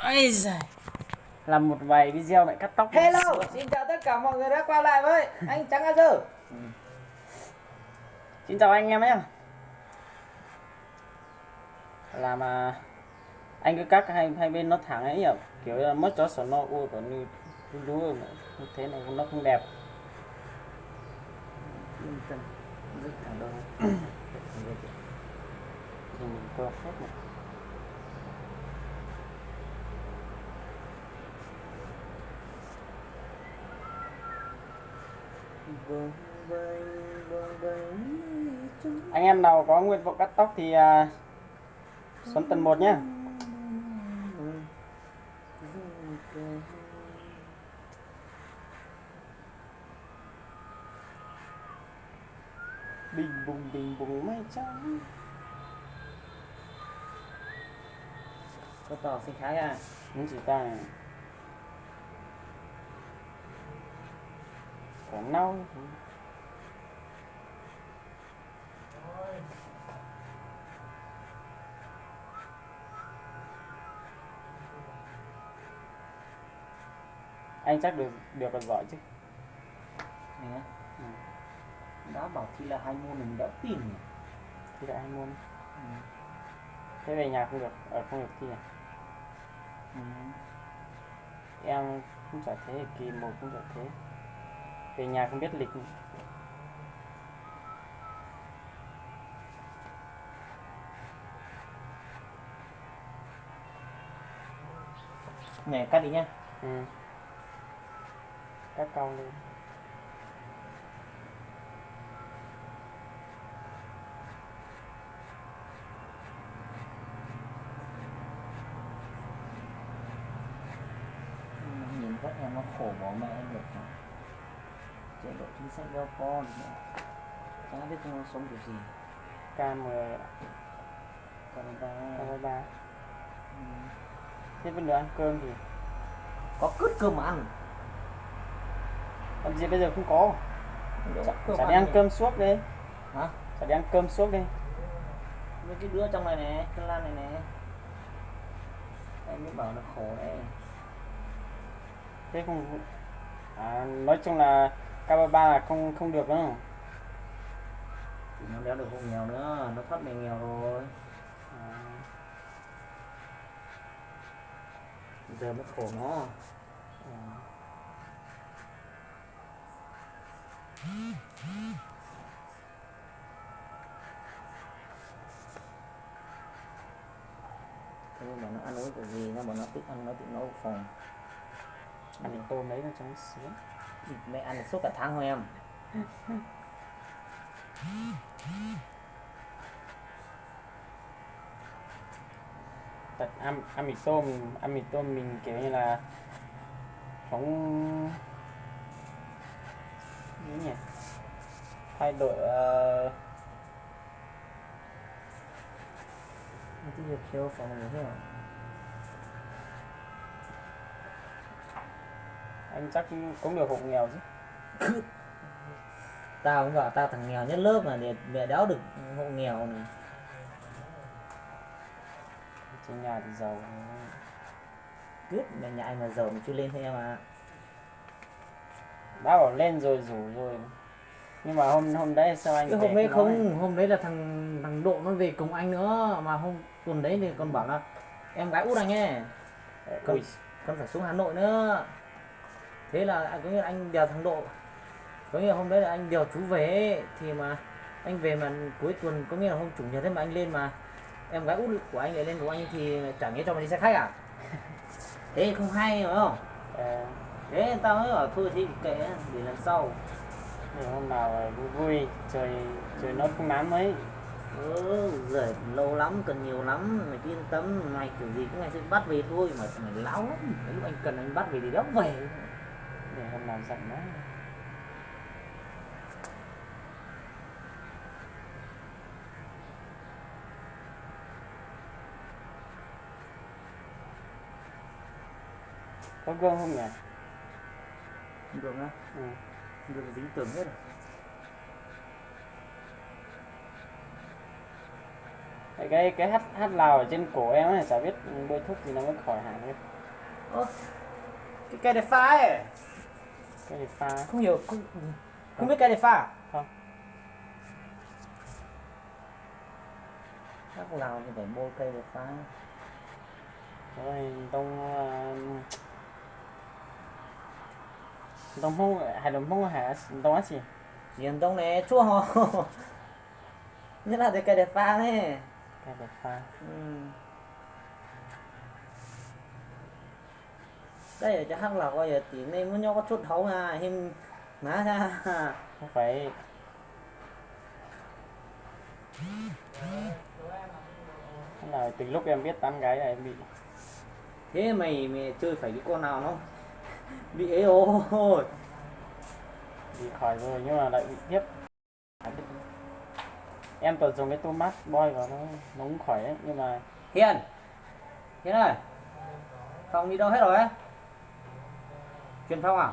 Ây giời, làm một vài video lại cắt tóc. Hello, xin chào tất cả mọi người đã quay lại với anh Trắng Á Dơ. Xin chào anh em nhé. Làm anh cứ cắt hai bên nó thẳng ấy nhỉ, kiểu là mất cho sổ nó ui còn như lú như thế này nó không đẹp. Rất thẳng đâu. Thì mình cơ phép này. Anh em nào có nguyện vọng cắt tóc thì Xuân Tần 1 nhé. Bình bùng mây trắng. Có tỏ sinh khái à? Những chỉ ta này. Quả nâu. Anh chắc được còn giỏi chứ. Nè. Đã bảo thi là 2 môn mình đã tin nhỉ? Thi lại 2 môn. Thế về nhà không được, không được thi à? Em cũng chả thế, kỳ 1 cũng chả thế. Về nhà không biết lịch. Nè, cắt đi nhá. Cắt cong lên. Nhìn các em nó khổ bỏ mẹ em được mà. Chế độ chính sách cho con chả biết nó sống kiểu gì. KM Còn 3. Thế bên nữa ăn cơm thì có cứt cơm mà ăn. làm gì bây giờ không có. Chả đi ăn cơm suốt đi. Hả? Chả đi ăn cơm suốt đi. Mấy cái đứa trong này nè, cái lan này nè. Em mới bảo nó khổ đấy. Thế không nói chung là K33 là không được đâu. Thì nó đéo được hộ nghèo nữa, nó thoát nghèo nghèo rồi. Giờ mới khổ nó. Thế mà nó ăn uống kiểu gì, nó bảo nó tự ăn, nó tự nấu phòng. Ăn cái tôm đấy nó cho nó sướng. Mẹ ăn được suốt cả tháng thôi em. Thật ăn mì tôm mình kiểu như là không như nhỉ, thay đổi Nó tự kêu phòng rồi thế nào? anh chắc cũng được hộ nghèo chứ. Tao cũng bảo tao thằng nghèo nhất lớp mà để đéo được hộ nghèo này. Trên nhà thì giàu. Cướp mẹ nhà anh mà giàu mà chưa lên thôi em à. Đã bảo lên rồi rủ rồi. Nhưng mà hôm đấy sao anh cái hôm đấy không, hôm đấy là thằng Độ nó về cùng anh nữa mà hôm tuần đấy thì còn bảo là em gái út anh ấy con phải xuống Hà Nội nữa. Thế là có nghĩa là anh đèo thằng Độ, có nghĩa là hôm đấy là anh đèo chú về thì mà anh về mà cuối tuần có nghĩa là hôm chủ nhật thế mà anh lên mà em gái út của anh lại lên của anh thì chẳng nghĩa cho mày đi xe khách à. Thế không hay phải không? Thế tao mới bảo thôi thì kệ để lần sau. Thì hôm nào vui trời nó không nắng mấy. Rồi lâu lắm, cần nhiều lắm, mày yên tâm, mày kiểu gì cũng anh sẽ bắt về thôi, mà mày láo lắm, cái lúc anh cần anh bắt về thì đéo về. Để hôm nào giận nó. Có gương không nhỉ? Được á? Được dính tường hết rồi. cái hát lào ở trên cổ em ấy chả biết bôi thuốc gì nó mới khỏi hẳn ấy. Ơ, cái cây để pha ấy. Cái gì pha Không hiểu, không biết cây để pha à? không? Chắc Lào thì phải bôi cây để pha. Rồi đông không hay đông không hả đông á gì Diện đông này chua hò. Nhất là cái cây để pha này. cái gì pha Đây là cho hắc lào coi giờ tí nên muốn nhau có chút hấu à em má ra. không phải là từ lúc em biết tán gái là em bị Thế mày chơi phải cái con nào nó bị ấy ôi. khỏi rồi nhưng mà lại bị tiếp. Em toàn dùng cái tomat boy vào nó cũng khỏi đấy nhưng mà Hiền Hiền ơi, phòng đi đâu hết rồi á? Chuyển phòng à?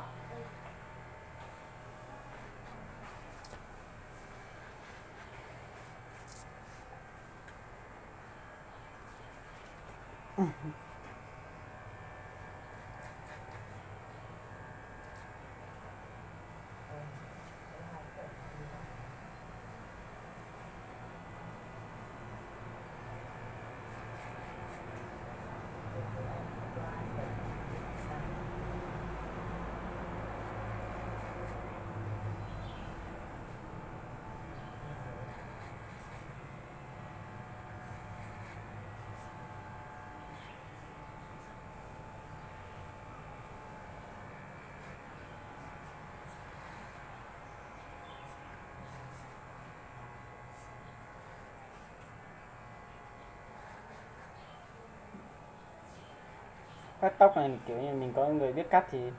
cắt tóc này kiểu như mình có người biết cắt thì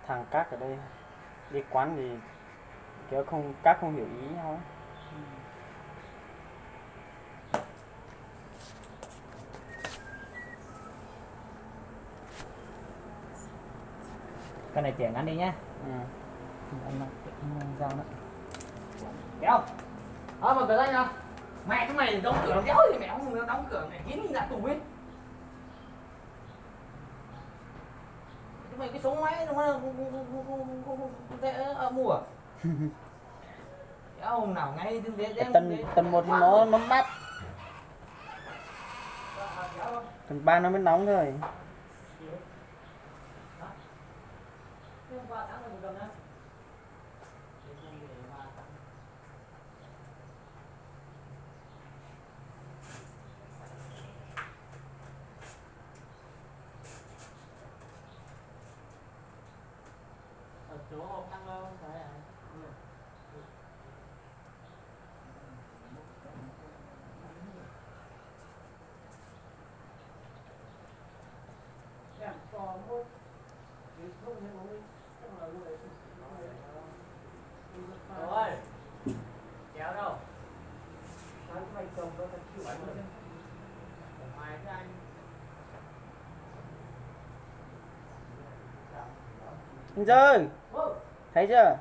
thằng cắt ở đây đi quán thì kiểu không cắt không hiểu ý nhau ấy. Cái này tiền ăn đi nhá. Ừ. Anh dao nữa. Kéo. Mở cửa ra nào. Mẹ chúng mày đóng cửa nó kéo thì mẹ không đóng cửa mẹ kín ra tù ấy. Chúng mày cái súng máy nó không mua à? Cái ông nào ngay đến đến Tầng 1 thì nó mát, tầng 3 nó mới nóng rồi. chỗ hộp ăn không phải à? Rồi kéo đâu nói mày chồng đâu thật chịu bắn luôn ngoài cái anh Anh Rơi, thấy chưa?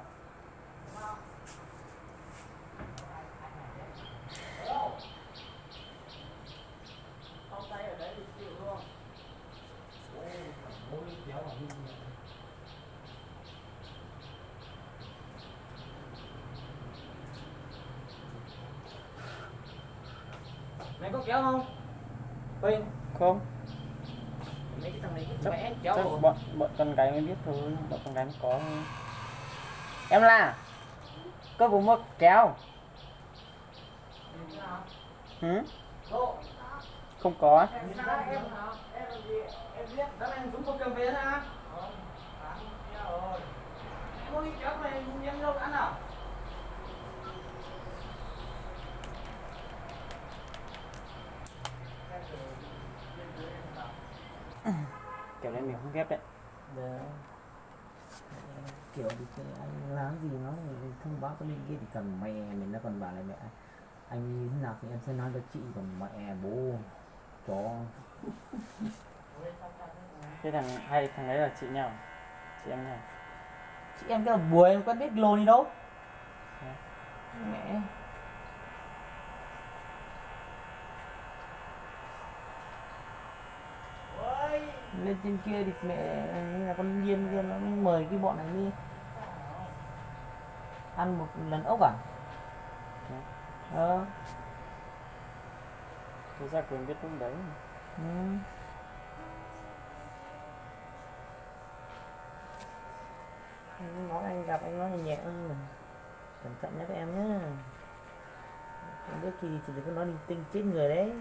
mày có kéo không? Quên Không, mấy cái thằng này chắc, mẹ kéo chắc rồi. bọn con gái mới biết thôi, bọn con gái mới có thôi. Em là có vùng mất kéo. Ừ? Không có. Em biết đó là chúng có cầm về hả? Em ơi kéo mày em đâu ăn nào? Kiểu này mình không ghép đấy. Dạ. Kiểu thì cái anh làm gì nó thì thông báo cái link kia thì cần mẹ mình nó còn bảo là mẹ anh như thế nào thì em sẽ nói cho chị còn mẹ bố chó. Thế thằng đấy là chị nhau, chị em nhau. Chị em cái là buổi em có biết lồn gì đâu. Mẹ lên trên kia thì mẹ là con Nhiên kia nó mời cái bọn này đi ăn một lần ốc à. Thực ra Quyền biết lúc đấy. Ừ. Anh nói anh gặp anh nói nhẹ hơn, cẩn thận nhé các em nhé, không biết gì thì đừng có nói linh tinh chết người đấy.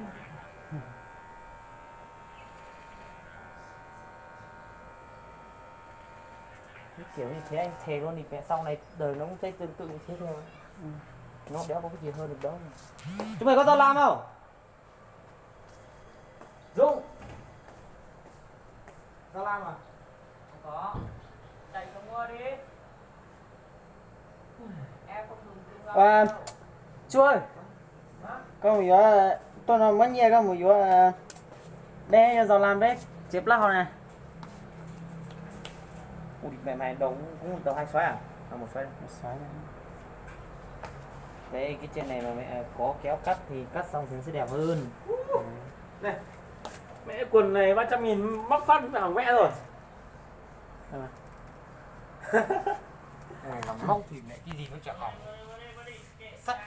Cái kiểu như thế anh thề luôn thì mẹ sau này đời nó cũng sẽ tương tự như thế thôi. Nó đéo có cái gì hơn được đâu. Chúng mày có tao làm không? Dũng, tao làm à? Không có. Chạy xuống mua đi. Em không dùng chung Và chú ơi, có một vụ tôi nói mất nhẹ có một vụ đây giờ làm đấy chếp lắc này. Ui mẹ mày đóng cũng đầu 2 xoáy à? À 1 xoáy. Một xoáy này. Đây cái trên này mà mẹ có kéo cắt thì cắt xong thì sẽ đẹp hơn. Này, mẹ quần này 300.000 móc phát hỏng mẹ rồi. Này làm móc thì mẹ cái gì cũng chả hỏng. Sắt